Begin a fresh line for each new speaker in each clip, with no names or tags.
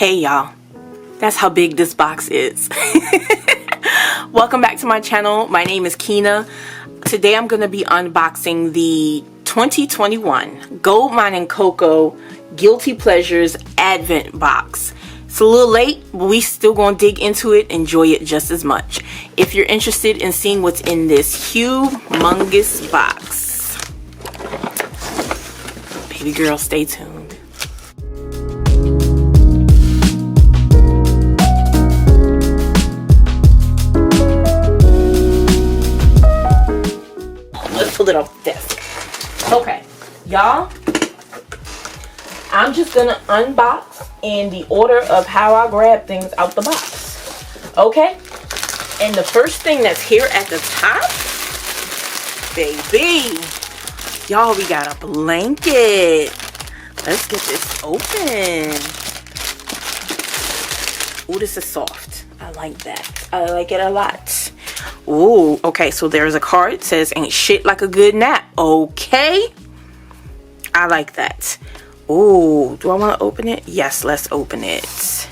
Hey y'all, that's how big this box is. Welcome back to my channel. My name is Kinah. Today I'm going to be unboxing the 2021 Goldmine CoCo Guilty Pleasures Advent Box. It's a little late, but we still going to dig into it, enjoy it just as much. If you're interested in seeing what's in this humongous box, baby girl, stay tuned. Pull it off the desk. Okay, y'all, I'm just gonna unbox in the order of how I grab things out the box. Okay, and the first thing that's here at the top, baby, y'all, we got a blanket. Let's get this open. Oh, this is soft. I like that. I like it a lot. Ooh, okay, so there's a card. It says, ain't shit like a good nap. Okay. I like that. Ooh, do I want to open it? Yes, let's open it.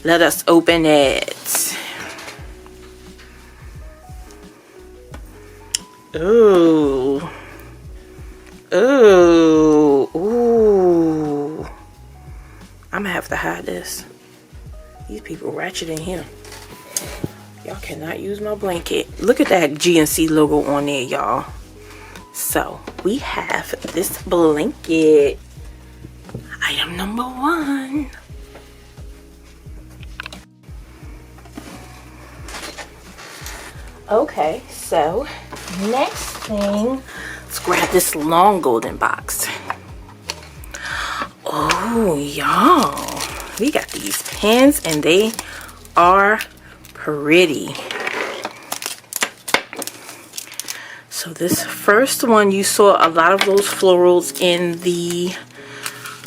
Let us open it. Ooh. Ooh. Ooh. I'm gonna have to hide this. These people ratchet in here. Y'all cannot use my blanket. Look at that GMCC logo on there, y'all. So we have this blanket. Item number 1. Okay, so next thing, let's grab this long golden box. Oh, y'all, we got these pens and they are pretty. So this first one, you saw a lot of those florals in the,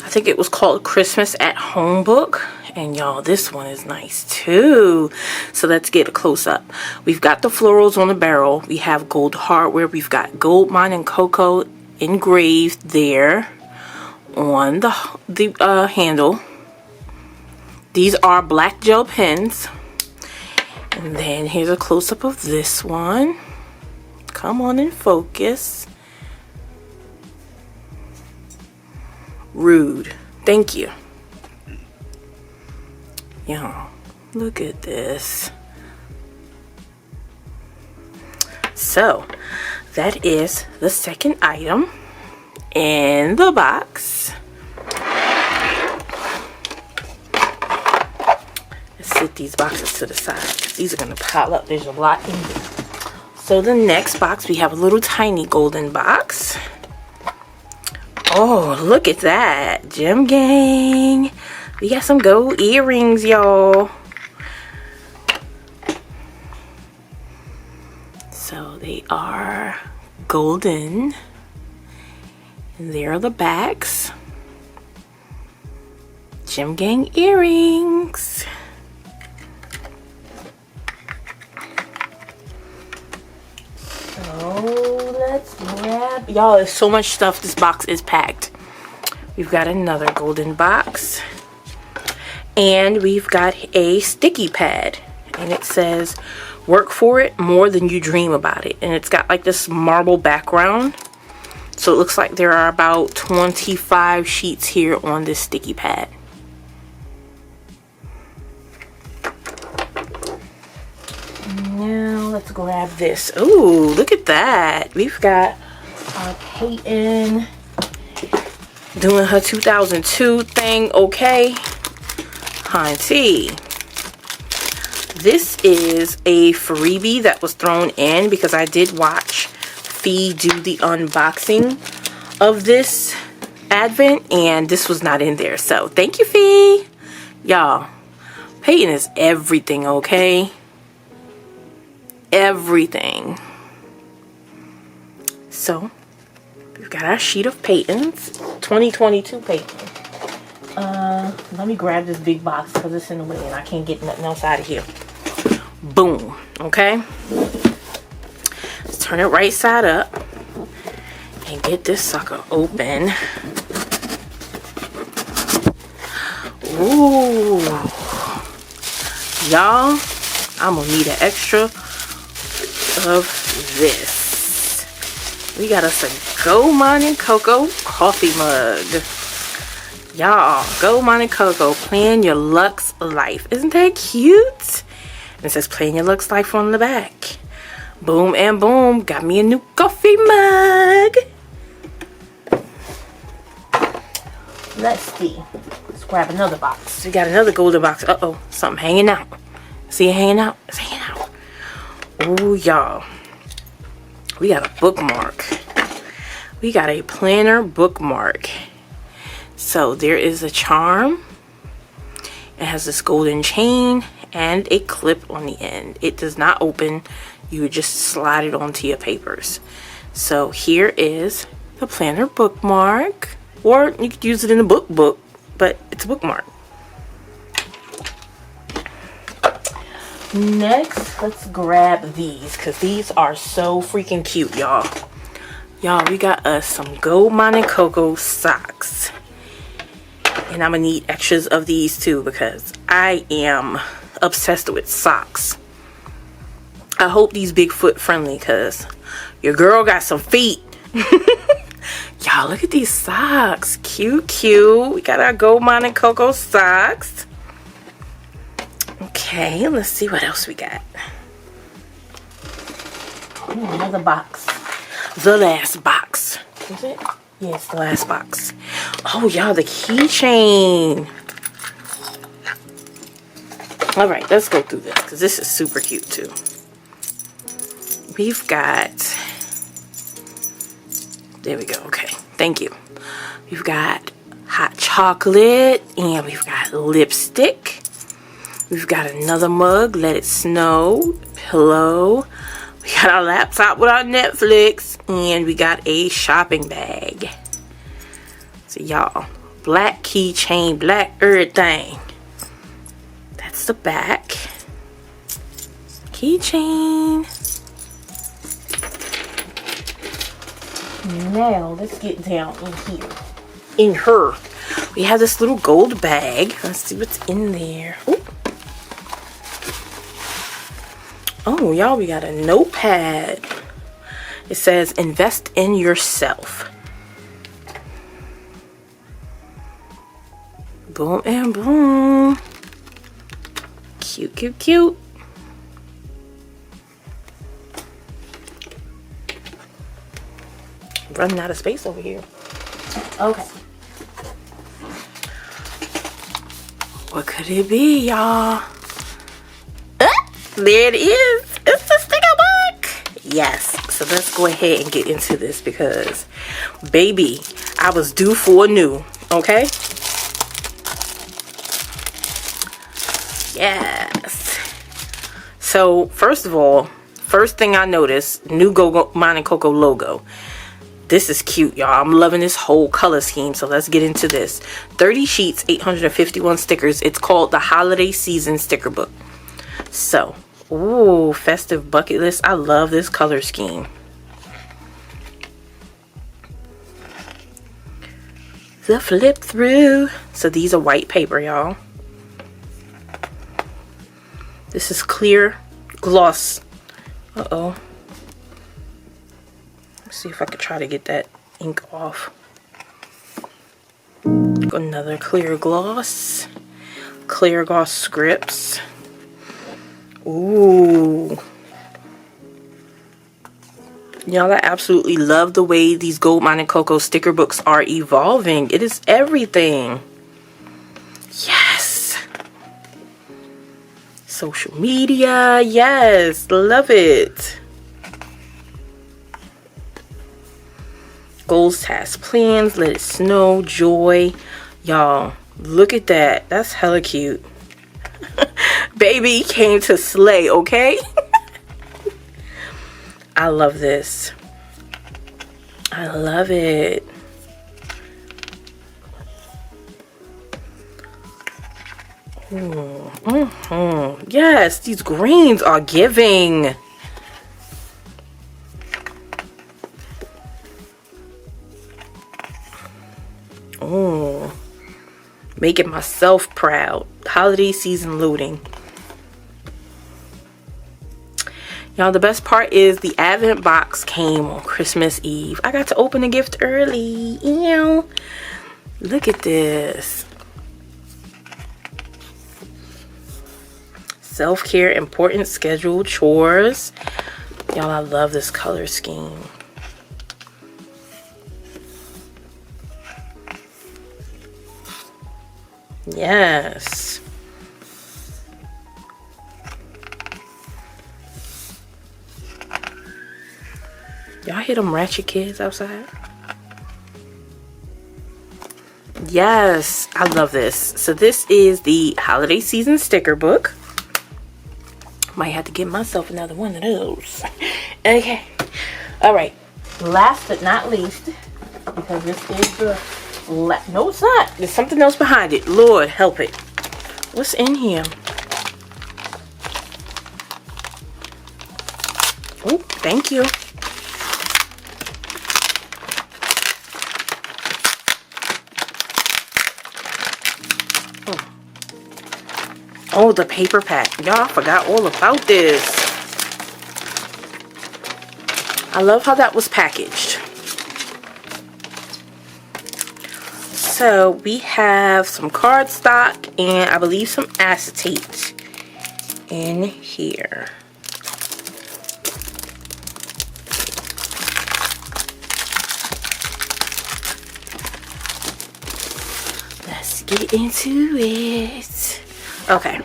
I think it was called Christmas at Home book. And y'all, this one is nice too. So let's get a close up. We've got the florals on the barrel. We have gold hardware. We've got Goldmine CoCo engraved there on the handle. These are black gel pens. And then here's a close-up of this one. Come on and focus. Rude. Thank you. Y'all, look at this. So, that is the second item in the box. Sit these boxes to the side. These are going to pile up. There's a lot in here. So the next box, we have a little tiny golden box. Oh, look at that. Gem gang. We got some gold earrings, y'all. So they are golden. And there are the backs. Gem gang earrings. Let's grab, y'all, there's so much stuff. This box is packed. We've got another golden box and we've got a sticky pad and it says work for it more than you dream about it, and it's got like this marble background, so it looks like there are about 25 sheets here on this sticky pad. Now let's grab this. Ooh, look at that. We've got our Peyton doing her 2002 thing. Okay, hunty. This is a freebie that was thrown in because I did watch Fee do the unboxing of this Advent and this was not in there. So thank you, Fee. Y'all, Peyton is everything, okay? Everything. So we've got our sheet of Peytons, 2022 Peyton. Let me grab this big box because it's in the way and I can't get nothing else out of here. Boom. Okay, let's turn it right side up and get this sucker open. Ooh. Y'all, I'm gonna need an extra of this. We got us a Goldmine CoCo coffee mug. Y'all, Goldmine CoCo, plan your Lux life. Isn't that cute? And it says plan your Lux life on the back. Boom and boom, got me a new coffee mug. Let's see. Let's grab another box. We got another golden box. Uh-oh, something hanging out. See it hanging out? It's hanging out. Ooh, y'all. We got a bookmark. We got a planner bookmark. So there is a charm. It has this golden chain and a clip on the end. It does not open. You would just slide it onto your papers. So here is the planner bookmark. Or you could use it in a book, but it's a bookmark. Next, let's grab these, because these are so freaking cute, y'all. Y'all, we got us some Goldmine CoCo socks. And I'm going to need extras of these too, because I am obsessed with socks. I hope these Bigfoot friendly, because your girl got some feet. Y'all, look at these socks. Cute, cute. We got our Goldmine CoCo socks. Okay, let's see what else we got. Ooh, another box. The last box. Is it? Yeah, it's the last box. Oh, y'all, the keychain. All right, let's go through this, because this is super cute, too. We've got... There we go. Okay. Thank you. We've got hot chocolate and we've got lipstick. We've got another mug, let it snow, pillow. We got our laptop with our Netflix and we got a shopping bag. So y'all, black keychain, black everything. That's the back. Keychain. Now let's get down in here. In her, we have this little gold bag. Let's see what's in there. Ooh. Oh, y'all, we got a notepad. It says invest in yourself. Boom and boom. Cute, cute, cute. Running out of space over here. Okay. What could it be, y'all? There it is. It's the sticker book. Yes. So let's go ahead and get into this because, baby, I was due for a new. Okay. Yes. So first of all, first thing I noticed, new Goldmine CoCo logo. This is cute, y'all. I'm loving this whole color scheme. So let's get into this. 30 sheets, 851 stickers. It's called the Holiday Season Sticker Book. So, ooh, festive bucket list. I love this color scheme. The flip through. So these are white paper, y'all. This is clear gloss. Uh-oh. See if I could try to get that ink off. Another clear gloss scripts. Ooh, y'all, I absolutely love the way these Goldmine CoCo sticker books are evolving. It is everything. Yes. Social media, yes, love it. Goals, tasks, plans, let it snow, joy. Y'all, look at that. That's hella cute. Baby came to slay, okay? I love this. I love it. Ooh, yes, these greens are giving. Oh, Making myself proud. Holiday season looting. Y'all, the best part is the Advent box came on Christmas Eve. I got to open the gift early. Ew. Look at this. Self-care, important scheduled chores. Y'all, I love this color scheme. Yes. Y'all hear them ratchet kids outside? Yes, I love this. So this is the holiday season sticker book. Might have to get myself another one of those. Okay. All right. Last but not least, because this is the no, it's not. There's something else behind it. Lord, help it. What's in here? Oh, thank you. Oh, the paper pack. Y'all, I forgot all about this. I love how that was packaged. So we have some cardstock and I believe some acetate in here. Let's get into it. Okay.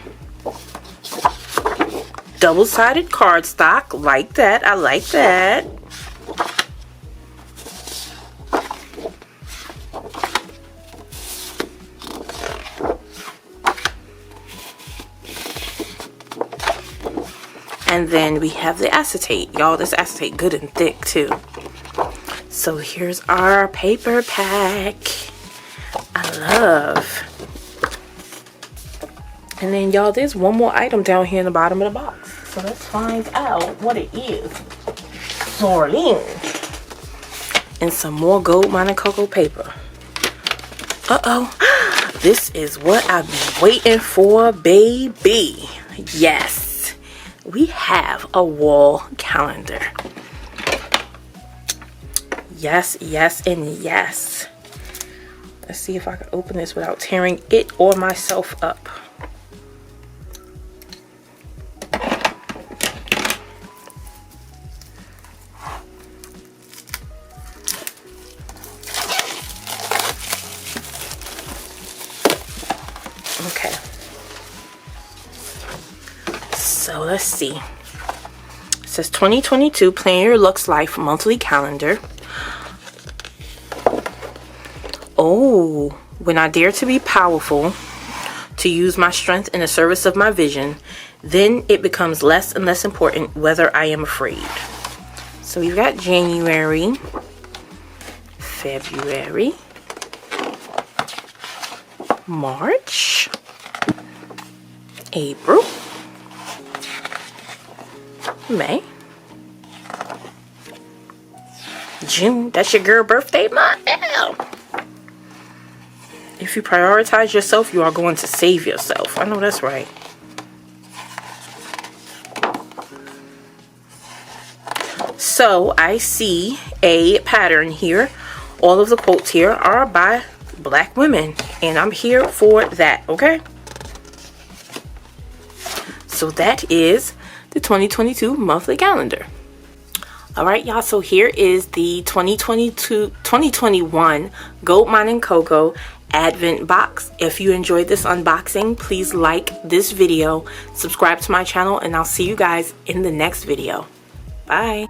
Double-sided cardstock, like that. I like that. And then we have the acetate. Y'all, this acetate good and thick too. So here's our paper pack. I love. And then y'all, there's one more item down here in the bottom of the box. So let's find out what it is. Florine. And some more Goldmine CoCo paper. Uh-oh. This is what I've been waiting for, baby. Yes. We have a wall calendar. Yes, yes, and yes. Let's see if I can open this without tearing it or myself up. Okay. So let's see. It says 2022 Plan Your Looks Life Monthly Calendar. Oh, when I dare to be powerful, to use my strength in the service of my vision, then it becomes less and less important whether I am afraid. So we've got January, February, March, April, May, June. That's your girl birthday month. Damn. If you prioritize yourself, you are going to save yourself. I know that's right. So I see a pattern here. All of the quotes here are by Black women, and I'm here for that, okay? So that is the 2022 monthly calendar. All right, y'all, so here is the 2021 Goldmine CoCo Advent box. If you enjoyed this unboxing, please like this video, subscribe to my channel, and I'll see you guys in the next video. Bye.